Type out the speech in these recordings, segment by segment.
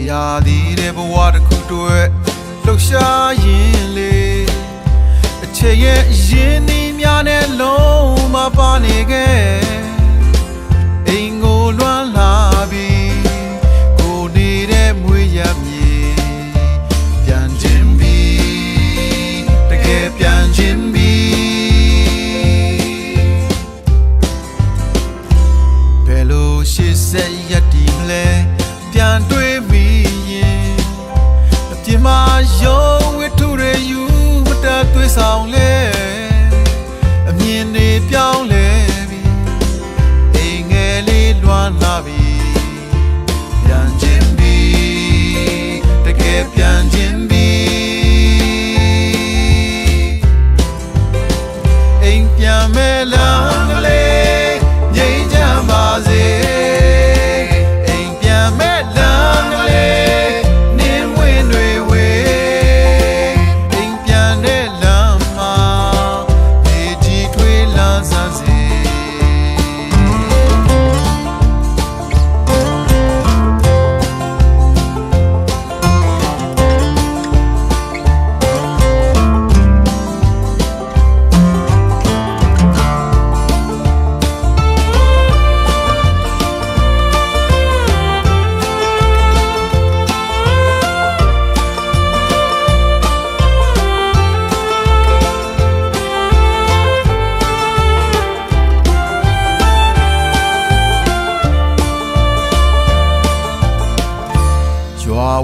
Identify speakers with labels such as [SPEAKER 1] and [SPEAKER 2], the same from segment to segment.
[SPEAKER 1] ရာသည်တဲ့ဘဝတစ်ခုတွေ့လှုပ်ရှားရင်လေအခြေရဲ့ရင်နှီးများနဲ့လုံးမပါနေခဲ့အိမ်ကိုလွမ်းလာပြီးကိုနေတဲ့မွေးရမြေပြန်ခြင်းပြီးတကယ်ပြန်ခြင်းပြီးဘယ်လိုရှေ့ဆက်ရက်တည်မလဲပြန်တွေ့မိရင်အပြစ်မှာရုံးဝတ္ထုတွေယူမတတ်သွေးဆောင်လဲအမြင်တွေပြောင်းလဲပြီးအိမ်ငယ်လေးလွမ်းလာပြီးပြန်ခြင်းပြီးတကယ်ပြန်ခြင်းပြီးအိမ်ပြန်မဲ့လမ်းကလေးငြိမ်းချမ်းပါစေ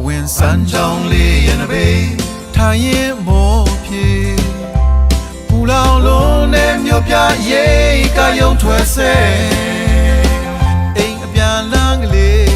[SPEAKER 1] ဝင်စမ်းကြောင်းလေးရနဘေးထိုင်ရင်မို့ဖြစ်ပူလောင်လုံးနဲ့မြို့ပြရိတ်ကယုံထွက်ဆဲအိမ်အပြန်လန်းကလေး